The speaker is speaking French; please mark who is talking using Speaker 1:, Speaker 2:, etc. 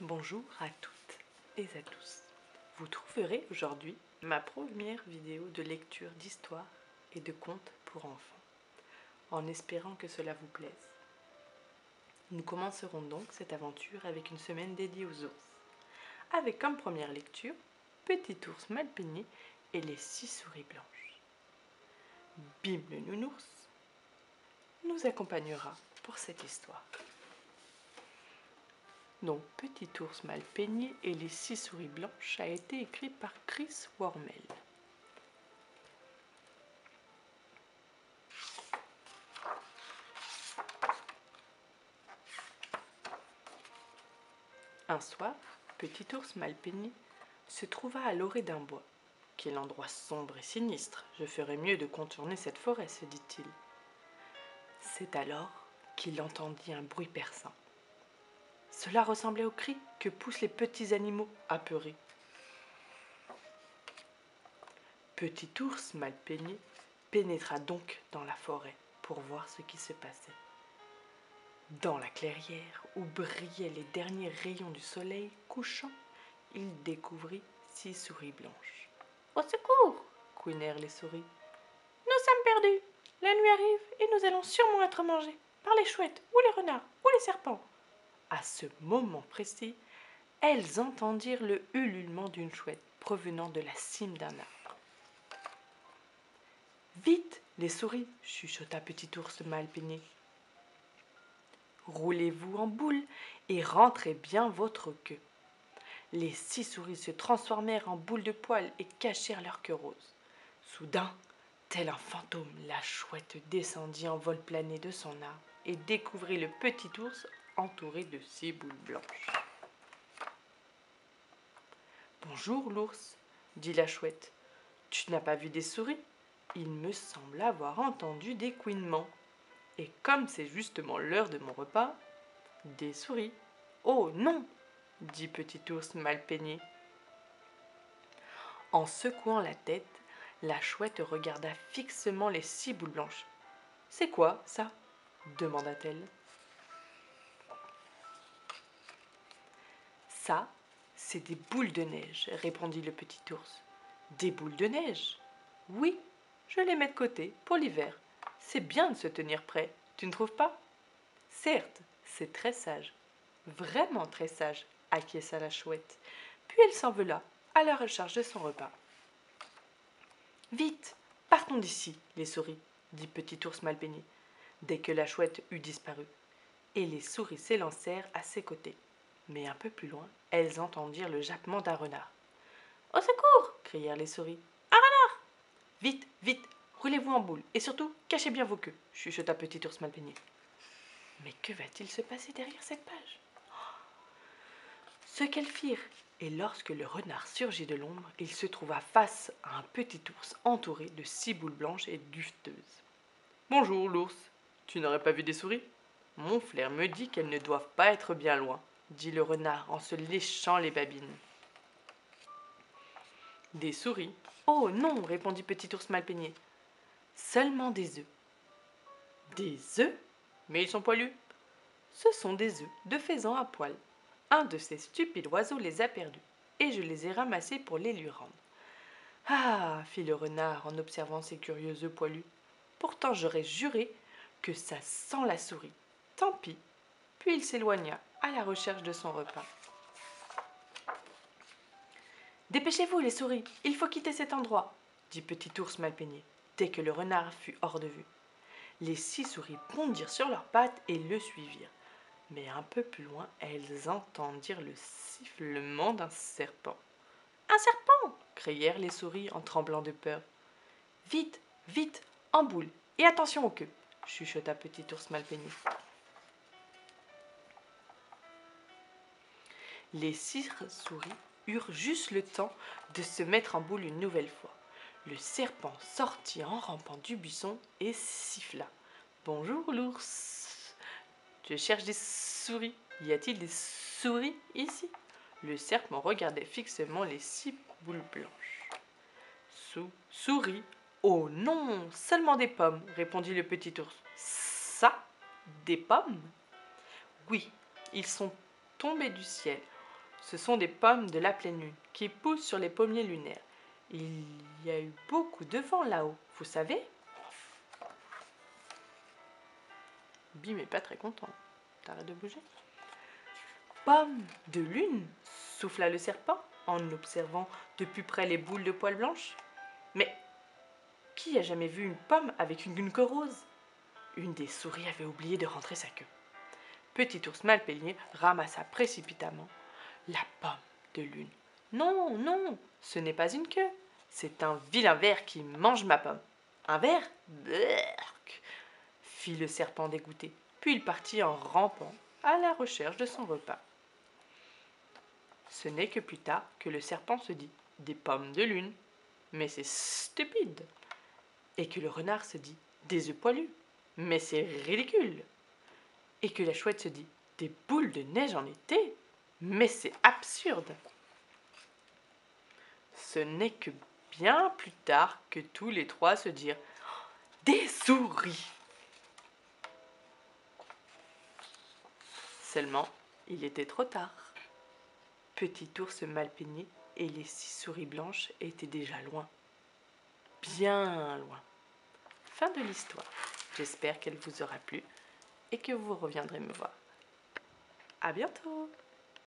Speaker 1: Bonjour à toutes et à tous. Vous trouverez aujourd'hui ma première vidéo de lecture d'histoire et de contes pour enfants, en espérant que cela vous plaise. Nous commencerons donc cette aventure avec une semaine dédiée aux ours, avec comme première lecture Petit ours mal peigné et les 6 souris blanches. Bim le nounours nous accompagnera pour cette histoire. Donc, Petit ours mal peigné et les 6 souris blanches a été écrit par Chris Wormel. Un soir, Petit ours mal peigné se trouva à l'orée d'un bois. Quel endroit sombre et sinistre! Je ferais mieux de contourner cette forêt, se dit-il. C'est alors qu'il entendit un bruit perçant. Cela ressemblait aux cris que poussent les petits animaux apeurés. Petit ours mal peigné pénétra donc dans la forêt pour voir ce qui se passait. Dans la clairière où brillaient les derniers rayons du soleil couchant, il découvrit 6 souris blanches. « Au secours !» couinèrent les souris. « Nous sommes perdus. La nuit arrive et nous allons sûrement être mangés par les chouettes ou les renards ou les serpents. » À ce moment précis, elles entendirent le ululement d'une chouette provenant de la cime d'un arbre. « Vite, les souris !» chuchota Petit ours mal peigné. « Roulez-vous en boule et rentrez bien votre queue. » Les 6 souris se transformèrent en boules de poils et cachèrent leur queue rose. Soudain, tel un fantôme, la chouette descendit en vol plané de son arbre et découvrit le petit ours entouré de 6 boules blanches. « Bonjour l'ours, dit la chouette. Tu n'as pas vu des souris? Il me semble avoir entendu des couinements. Et comme c'est justement l'heure de mon repas, des souris. Oh non, dit Petit ours mal peigné. En secouant la tête, la chouette regarda fixement les 6 boules blanches. « C'est quoi, ça ?» demanda-t-elle. « Ça, c'est des boules de neige, » répondit le petit ours. « Des boules de neige? Oui, je les mets de côté pour l'hiver. C'est bien de se tenir prêt, tu ne trouves pas? Certes, c'est très sage, vraiment très sage, acquiesça la chouette. Puis elle s'envola à la recherche de son repas. Vite, partons d'ici, les souris, dit Petit ours mal peigné, dès que la chouette eut disparu. Et les souris s'élancèrent à ses côtés. Mais un peu plus loin, elles entendirent le jappement d'un renard. « Au secours !» crièrent les souris. « Un renard !»« Vite, vite, roulez-vous en boule, et surtout, cachez bien vos queues !» chuchota Petit ours mal peigné. Mais que va-t-il se passer derrière cette page? Ce qu'elles firent, et lorsque le renard surgit de l'ombre, il se trouva face à un petit ours entouré de 6 boules blanches et duveteuses. « Bonjour l'ours, tu n'aurais pas vu des souris? Mon flair me dit qu'elles ne doivent pas être bien loin, dit le renard en se léchant les babines. Des souris? Oh non, répondit Petit ours mal peigné. Seulement des œufs. Des œufs? Mais ils sont poilus. Ce sont des œufs de faisan à poil. Un de ces stupides oiseaux les a perdus, et je les ai ramassés pour les lui rendre. Ah, fit le renard en observant ces curieux œufs poilus. Pourtant j'aurais juré que ça sent la souris. Tant pis. Puis il s'éloigna à la recherche de son repas. Dépêchez-vous, les souris, il faut quitter cet endroit, dit Petit ours mal peigné, dès que le renard fut hors de vue. Les 6 souris bondirent sur leurs pattes et le suivirent. Mais un peu plus loin, elles entendirent le sifflement d'un serpent. « Un serpent !» crièrent les souris en tremblant de peur. « Vite, vite, en boule, et attention aux queues !» chuchota Petit ours mal peigné. Les 6 souris eurent juste le temps de se mettre en boule une nouvelle fois. Le serpent sortit en rampant du buisson et siffla. « Bonjour l'ours, je cherche des souris. Y a-t-il des souris ici ?» Le serpent regardait fixement les 6 boules blanches. « Souris? Oh non, seulement des pommes, » répondit le petit ours. « Ça? Des pommes? Oui, ils sont tombés du ciel. Ce sont des pommes de la pleine lune qui poussent sur les pommiers lunaires. Il y a eu beaucoup de vent là-haut, vous savez? Bim est pas très content. T'arrêtes de bouger? Pomme de lune, souffla le serpent en observant de plus près les boules de poils blanches. Mais qui a jamais vu une pomme avec une queue rose? Une des souris avait oublié de rentrer sa queue. Petit ours mal peigné ramassa précipitamment la pomme de lune. Non, non, ce n'est pas une queue, c'est un vilain ver qui mange ma pomme. Un ver? Berk, fit le serpent dégoûté, puis il partit en rampant à la recherche de son repas. Ce n'est que plus tard que le serpent se dit « des pommes de lune ». Mais c'est stupide. Et que le renard se dit « des œufs poilus ». Mais c'est ridicule. Et que la chouette se dit « des boules de neige en été ». Mais c'est absurde. Ce n'est que bien plus tard que tous les trois se dirent « des souris ». Seulement, il était trop tard. Petit ours mal peigné et les 6 souris blanches étaient déjà loin. Bien loin. Fin de l'histoire. J'espère qu'elle vous aura plu et que vous reviendrez me voir. À bientôt!